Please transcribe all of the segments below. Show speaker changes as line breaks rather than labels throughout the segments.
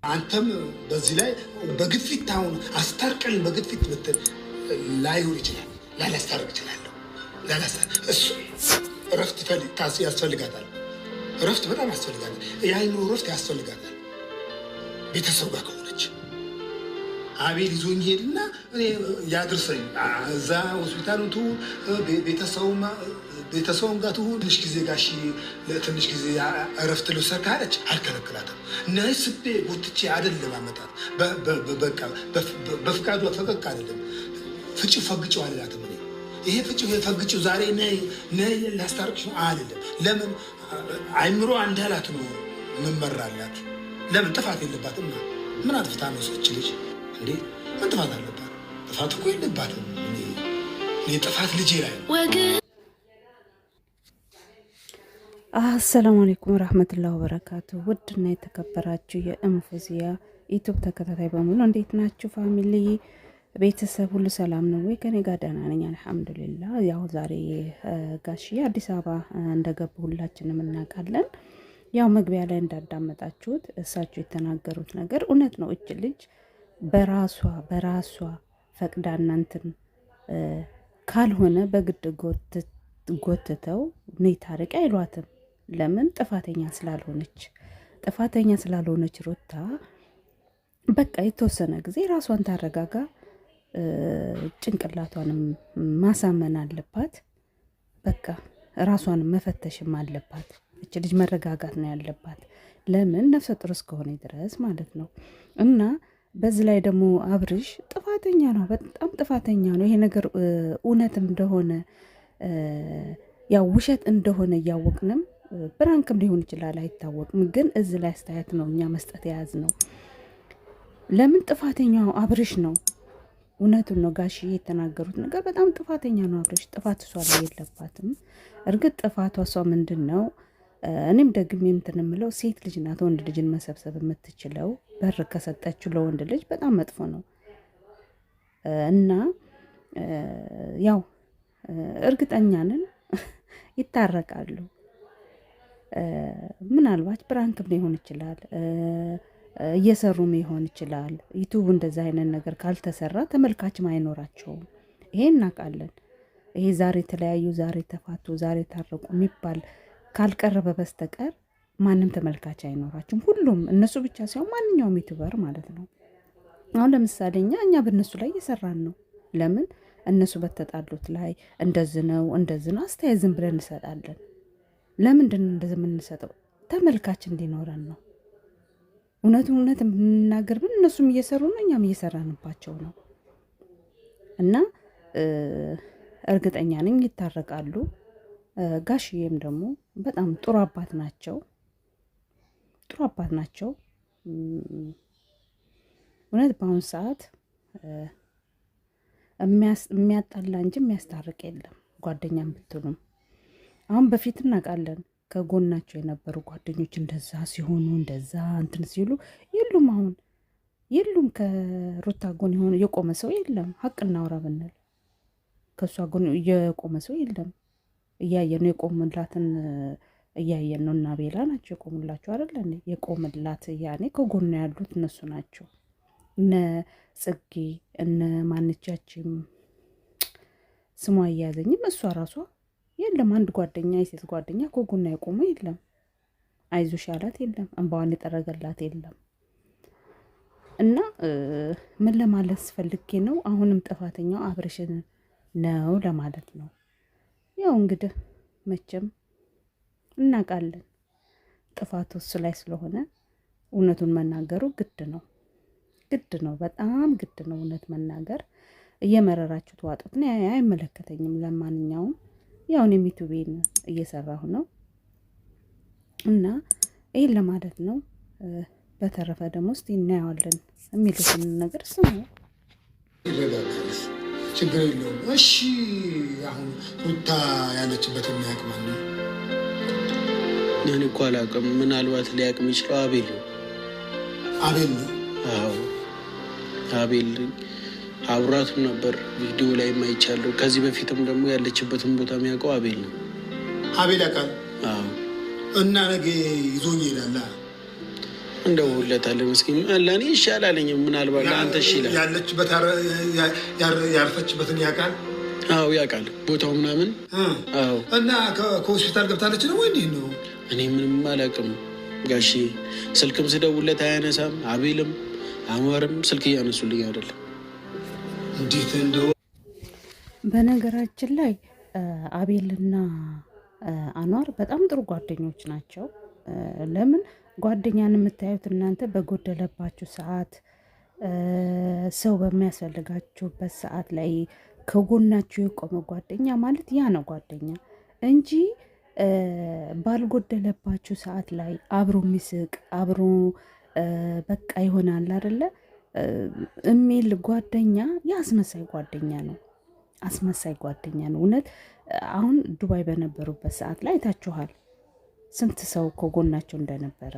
አንተም በዚህ ላይ በግፊት አሁን አስታርቀን በግፊት ብትል ላይሆን ይችላል። ላላስታርቅ እችላለሁ። እሱ እረፍት ያስፈልጋታል። እረፍት በጣም ያስፈልጋታል። የአይምሮ እረፍት ያስፈልጋታል። ቤተሰብ ጋር ከሆነች አቤል ይዞኝ ሄድና ያድርሰኝ እዛ ሆስፒታሉ ትሁን ቤተሰቡም ጋር ትሁን ትንሽ ጊዜ ጋሽ ለትንሽ ጊዜ እረፍት ልውሰድ ካለች አልከለክላትም። ነስቤ ጎትቼ አይደለም አመጣት። በቃ በፍቃዷ ፈቀቅ አይደለም። ፍጭው ፈግጭው አልላትም። ይሄ ፍጭው ፈግጭው ዛሬ ነይ ላስታርቅሽ አይደለም። ለምን አይምሮ አንዳላት ነው መመራላት። ለምን ጥፋት የለባትም። ምን አጥፍታ ነው ሰች ልጅ እንዴ? ምን ጥፋት አለባት? ጥፋት እኮ የለባትም። እኔ ጥፋት ልጄ ላይ ነው።
አሰላሙ አለይኩም ወራህመቱላሂ ወበረካቱ። ውድና የተከበራችሁ የእንፉዚያ ዩቲዩብ ተከታታይ በሙሉ እንዴት ናችሁ? ፋሚሊ ቤተሰብ ሁሉ ሰላም ነው ወይ? ከኔ ጋር ደህና ነኝ አልሐምዱሊላህ። ያው ዛሬ ጋሽዬ አዲስ አበባ እንደገቡ ሁላችንም እናውቃለን። ያው መግቢያ ላይ እንዳዳመጣችሁት እሳቸው የተናገሩት ነገር እውነት ነው። እች ልጅ በራሷ ፈቅዳ እናንተን ካልሆነ በግድ ጎትተው ነይ ታረቂ አይሏትም። ለምን? ጥፋተኛ ስላልሆነች ሩታ በቃ የተወሰነ ጊዜ ራሷን ታረጋጋ፣ ጭንቅላቷንም ማሳመን አለባት። በቃ ራሷንም መፈተሽም አለባት። እች ልጅ መረጋጋት ነው ያለባት። ለምን? ነፍሰ ጡር እስከሆነ ድረስ ማለት ነው። እና በዚህ ላይ ደግሞ አብርሽ ጥፋተኛ ነው፣ በጣም ጥፋተኛ ነው። ይሄ ነገር እውነትም እንደሆነ ያው ውሸት እንደሆነ እያወቅንም ብራንክም ሊሆን ይችላል አይታወቅም። ግን እዚህ ላይ አስተያየት ነው እኛ መስጠት የያዝ ነው። ለምን? ጥፋተኛው አብርሽ ነው። እውነቱን ነው ጋሽዬ የተናገሩት ነገር በጣም ጥፋተኛ ነው አብርሽ። ጥፋት እሷ ላይ የለባትም። እርግጥ ጥፋቷ እሷ ምንድን ነው? እኔም ደግሜ እንትን የምለው ሴት ልጅ ናት ወንድ ልጅን መሰብሰብ የምትችለው። በር ከሰጠችው ለወንድ ልጅ በጣም መጥፎ ነው እና ያው እርግጠኛ ነን ይታረቃሉ። ምናልባት ብራንክም ሊሆን ይችላል፣ እየሰሩም ሊሆን ይችላል። ዩቲዩብ እንደዛ አይነት ነገር ካልተሰራ ተመልካችም አይኖራቸውም። ይሄ እናውቃለን። ይሄ ዛሬ ተለያዩ፣ ዛሬ ተፋቱ፣ ዛሬ ታረቁ የሚባል ካልቀረበ በስተቀር ማንም ተመልካች አይኖራቸውም። ሁሉም እነሱ ብቻ ሳይሆን ማንኛውም ዩቲዩበር ማለት ነው። አሁን ለምሳሌ እኛ በእነሱ ላይ እየሰራን ነው። ለምን? እነሱ በተጣሉት ላይ እንደዚህ ነው አስተያየት ዝም ብለን እንሰጣለን። ለምንድን ነው እንደዚህ የምንሰጠው? ተመልካች እንዲኖረን ነው። እውነት የምንናገር ብን እነሱም እየሰሩ ነው፣ እኛም እየሰራንባቸው ነው። እና እርግጠኛ ነኝ ይታረቃሉ። ጋሽዬም ደግሞ በጣም ጥሩ አባት ናቸው። እውነት በአሁኑ ሰዓት የሚያጣላ እንጂ የሚያስታርቅ የለም። ጓደኛም ብትሉም አሁን በፊት እናውቃለን ከጎናቸው የነበሩ ጓደኞች እንደዛ ሲሆኑ እንደዛ እንትን ሲሉ የሉም። አሁን የሉም። ከሩታ ጎን የቆመ ሰው የለም። ሀቅ እናውራ ብንል ከእሷ ጎን የቆመ ሰው የለም። እያየን ነው የቆምላትን እያየን ነው። እና ቤላ ናቸው የቆሙላቸው አይደለ? የቆምላት ያኔ ከጎኑ ያሉት እነሱ ናቸው። እነ ጽጌ እነ ማንቻችም ስሟ እያያዘኝም እሷ ራሷ የለም። አንድ ጓደኛ የሴት ጓደኛ ከጎኗ የቆመ የለም። አይዞሽ ያላት የለም። እንባዋን የጠረገላት የለም። እና ምን ለማለት ፈልጌ ነው? አሁንም ጥፋተኛው አብርሽን ነው ለማለት ነው። ያው እንግዲህ መቼም እናውቃለን ጥፋቱ እሱ ላይ ስለሆነ እውነቱን መናገሩ ግድ ነው፣ በጣም ግድ ነው። እውነት መናገር እየመረራችሁ ተዋጡት ነው። አይመለከተኝም። ለማንኛውም ያው እኔም ዩቲዩቤን እየሰራሁ ነው እና ይሄን ለማለት ነው። በተረፈ ደግሞ እስቲ እናየዋለን የሚሉትን ነገር ስሙ።
ችግር የለውም። እሺ አሁን ሩታ ያለችበት የሚያውቅ ማን ነው?
እኔ እኮ አላውቅም። ምናልባት ሊያውቅ የሚችለው አቤል ነው። አዎ አቤል አብራቱም ነበር። ቪዲዮ ላይ ማይቻለሁ። ከዚህ በፊትም ደግሞ ያለችበትን ቦታ የሚያውቀው አቤል ነው።
አቤል ያውቃል? አዎ። እና ነገ ይዞኝ ይላል።
እንደውለታለን። ምስኪን ለእኔ ይሻላለኝም ምናልባት ለአንተ ይሻላል።
ያለችበት ያረፈችበትን ያውቃል።
አዎ ያውቃል ቦታው ምናምን። አዎ
እና ከሆስፒታል ገብታለች ነው ወይ እንዴት ነው?
እኔ ምንም አላውቅም ጋሼ። ስልክም ስደውለት አያነሳም። አቤልም አንዋርም ስልክ እያነሱልኝ አይደለም።
እንዴት እንደው
በነገራችን ላይ አቤልና አንዋር በጣም ጥሩ ጓደኞች ናቸው። ለምን ጓደኛን የምታዩት እናንተ በጎደለባችሁ ሰዓት፣ ሰው በሚያስፈልጋችሁበት ሰዓት ላይ ከጎናችሁ የቆመ ጓደኛ ማለት ያ ነው ጓደኛ እንጂ ባልጎደለባችሁ ሰዓት ላይ አብሮ የሚስቅ አብሮ በቃ ይሆናል አይደለ የሚል ጓደኛ የአስመሳይ ጓደኛ ነው። አስመሳይ ጓደኛ ነው እውነት። አሁን ዱባይ በነበሩበት ሰዓት ላይ አይታችኋል፣ ስንት ሰው ከጎናቸው እንደነበረ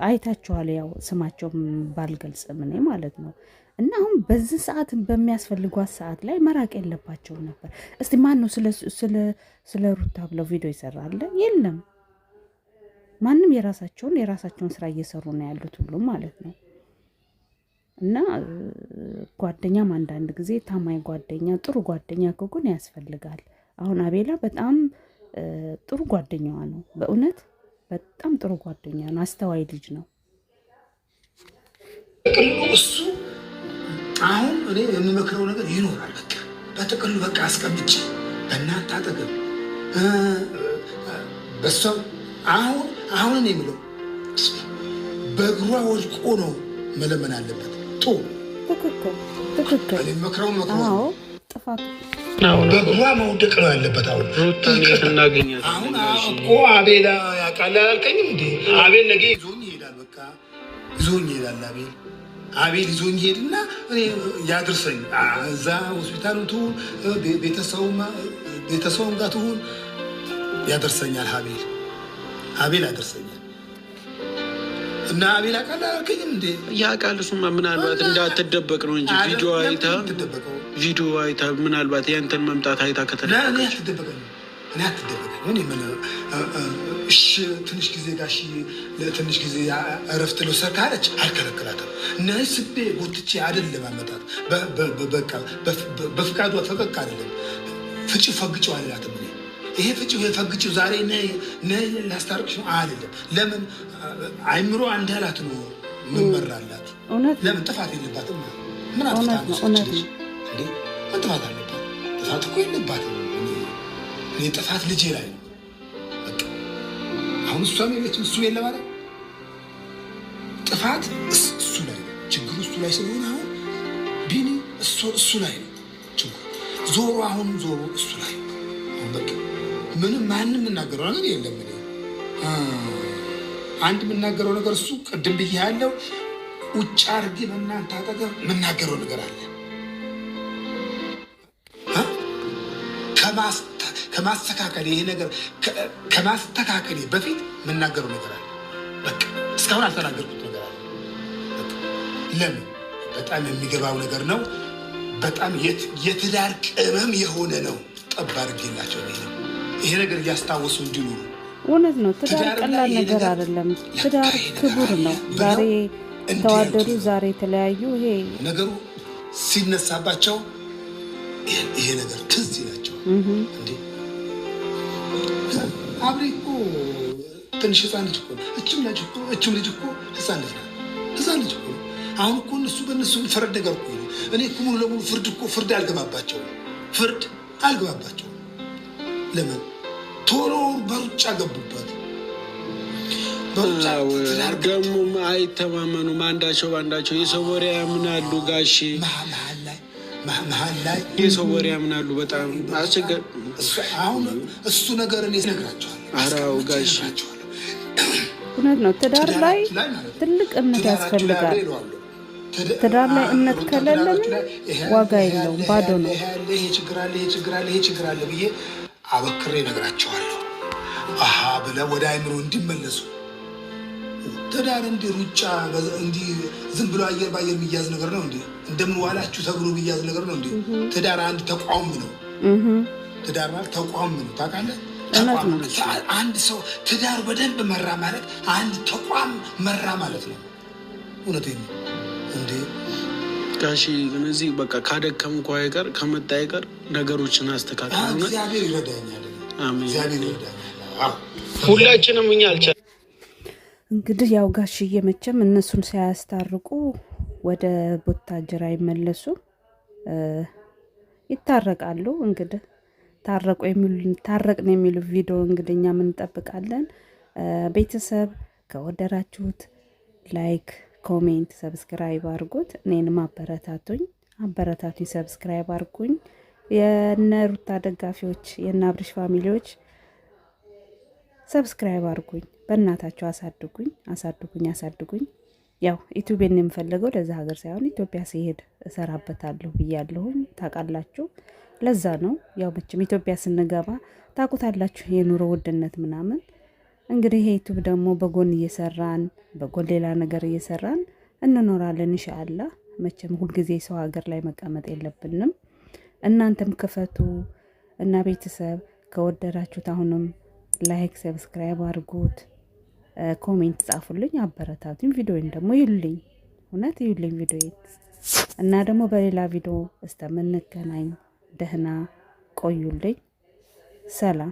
አይታችኋል። ያው ስማቸውም ባልገልጽም እኔ ማለት ነው። እና አሁን በዚህ ሰዓት በሚያስፈልጓት ሰዓት ላይ መራቅ የለባቸውም ነበር። እስቲ ማን ነው ስለ ሩታ ብለው ቪዲዮ ይሰራል? የለም። ማንም የራሳቸውን ስራ እየሰሩ ነው ያሉት ሁሉም ማለት ነው። እና ጓደኛም አንዳንድ ጊዜ ታማኝ ጓደኛ፣ ጥሩ ጓደኛ ከጎን ያስፈልጋል። አሁን አቤላ በጣም ጥሩ ጓደኛዋ ነው። በእውነት በጣም ጥሩ ጓደኛ ነው። አስተዋይ ልጅ ነው።
እሱ አሁን እኔ የምመክረው ነገር ይኖራል። በቃ በጥቅሉ በቃ አስቀምጬ በእናንተ አጠገብ በሰው አሁን እኔ የምለው በእግሯ ወድቆ ነው መለመን አለበት።
ትክክል።
እኔ መክረው
ጥፋቱ
በእግሯ መውደቅ ነው ያለበት። አሁን
እናገኛለን።
አሁን እኮ አቤላ ያውቃል አላልከኝም እንዴ? አቤል ነገ ይዞኝ ይሄዳል። በቃ ይዞኝ ይሄዳል። አቤል ይዞኝ ይሄድና እኔ ያድርሰኝ እዛ ሆስፒታሉ ትሁን ቤተሰቡም ጋር ትሁን ያደርሰኛል። አቤል ያደርሰኛል። እና አቤል ያውቃል አላልከኝም እንዴ?
ያውቃል። እሱማ ምናልባት እንዳትደበቅ ነው እንጂ ቪዲዮ አይታ ምናልባት ያንተን መምጣት አይታ ከተደበቀች
እኔ አትደበቀኝ። ትንሽ ጊዜ ጋሽ ትንሽ ጊዜ እረፍት ልውሰድ ካለች አልከለክላትም። እነዚህ ስቤ ጎትቼ አይደለም አመጣት። በቃ በፍቃዷ ፈቀቅ አይደለም ፍጭ ፈግጭው አላትም። ይሄ ፍጭው ፈግጭው ዛሬ ላስታርቅሽ ነው አይደለም። ለምን አይምሮ አንዳላት ነው መመራላት። ለምን ጥፋት የለባትም። ምን አጥፍታ ነው እንዴ? ምን ጥፋት አለባት? ጥፋት እኮ የለባትም። እኔ ጥፋት ልጄ ላይ ነው። በቃ አሁን እሷ ቤት እሱ የለ ማለት ጥፋት እሱ ላይ ነው። ችግሩ እሱ ላይ ስለሆነ አሁን ቢኒ እሱ ላይ ነው ችግሩ። ዞሮ እሱ ላይ አሁን በቃ ምንም ማንም የምናገረው ነገር የለም። አንድ የምናገረው ነገር እሱ ቅድም ብዬ ያለው ውጭ አድርጌ በእናንተ አጠገብ የምናገረው ነገር አለ። ከማስተካከል ይሄ ነገር ከማስተካከል በፊት የምናገረው ነገር አለ። በቃ እስካሁን አልተናገርኩት ነገር አለ። ለምን በጣም የሚገባው ነገር ነው። በጣም የትዳር ቅመም የሆነ ነው። ጠብ አድርጌላቸው ይሄ ነገር እያስታወሱ እንዲኖሩ።
እውነት ነው። ትዳር ቀላል ነገር አይደለም። ትዳር ክቡር ነው። ዛሬ ተዋደዱ፣ ዛሬ የተለያዩ፣ ይሄ
ነገሩ ሲነሳባቸው ይሄ ነገር ትዝ ይላቸው እንዴ። አብሬ እኮ ትንሽ ህፃን ልጅ እኮ እችም ልጅ እኮ ህፃን ልጅ እኮ። አሁን እኮ እነሱ በእነሱ ፈረድ ነገር እኮ እኔ እኮ ሙሉ ለሙሉ ፍርድ አልገባባቸው። ለምን ቶሎ በሩጫ ገቡበት።
ደግሞ አይተማመኑም አንዳቸው በአንዳቸው። የሰው ወሬ ያምናሉ ጋሺ፣
መሀል ላይ
የሰው ወሬ ያምናሉ። በጣም አስቸጋሪ።
አሁን እሱ ነገር እኔ እነግራቸዋለሁ።
አራው ጋሺ
እውነት ነው። ትዳር ላይ ትልቅ እምነት ያስፈልጋል። ትዳር ላይ እምነት ከሌለ ዋጋ የለውም፣ ባዶ ነው።
ይሄ ችግር አለ ብዬ አበክሬ እነግራቸዋለሁ። ብለው ወደ አይምሮ እንዲመለሱ። ትዳር እንዲህ ሩጫ እንዲህ ዝም ብሎ አየር ባየር የሚያዝ ነገር ነው እንዴ? እንደምን ዋላችሁ ተብሎ የሚያዝ ነገር ነው እንዴ? ትዳር አንድ ተቋም ነው። ትዳር ማለት ተቋም ነው። ታውቃለህ? አንድ ሰው ትዳር በደንብ መራ ማለት አንድ ተቋም መራ ማለት ነው። እውነቴን ነው እንዴ
ጋሺ። ግን እዚህ በቃ ካደከምኩ አይቀር ከመጣ አይቀር ነገሮችን አስተካክልና
እግዚአብሔር ይረዳኛል። አሜን። እግዚአብሔር ይረዳኛል።
ሁላችንም እኛ አልቻልንም።
እንግዲህ ያው ጋሽዬ መቼም እነሱን ሳያስታርቁ ወደ ቡታጅራ ይመለሱ ይታረቃሉ። እንግዲህ ታረቅን የሚሉ ቪዲዮ እንግዲህ እኛም እንጠብቃለን። ቤተሰብ ከወደራችሁት ላይክ፣ ኮሜንት፣ ሰብስክራይብ አድርጉት። እኔንም አበረታቱኝ፣ ሰብስክራይብ አድርጉኝ። የነ ሩታ ደጋፊዎች፣ የነ አብርሽ ፋሚሊዎች ሰብስክራይብ አድርጉኝ። በእናታችሁ አሳድጉኝ። ያው ዩቲዩብን የምፈልገው ለዛ ሀገር ሳይሆን ኢትዮጵያ ሲሄድ እሰራበታለሁ ብያለሁኝ። ታውቃላችሁ። ለዛ ነው ያው መቼም ኢትዮጵያ ስንገባ ታውቁታላችሁ የኑሮ ውድነት ምናምን። እንግዲህ ይሄ ዩቲዩብ ደግሞ በጎን እየሰራን በጎን ሌላ ነገር እየሰራን እንኖራለን ኢንሻአላህ። መቼም ሁልጊዜ ሰው ሀገር ላይ መቀመጥ የለብንም። እናንተም ክፈቱ እና ቤተሰብ ከወደዳችሁት አሁንም ላይክ፣ ሰብስክራይብ አድርጉት፣ ኮሜንት ጻፉልኝ፣ አበረታቱኝ። ቪዲዮን ደግሞ ይሉልኝ፣ እውነት ይሉልኝ ቪዲዮን እና ደግሞ በሌላ ቪዲዮ እስከምንገናኝ ደህና ቆዩልኝ። ሰላም።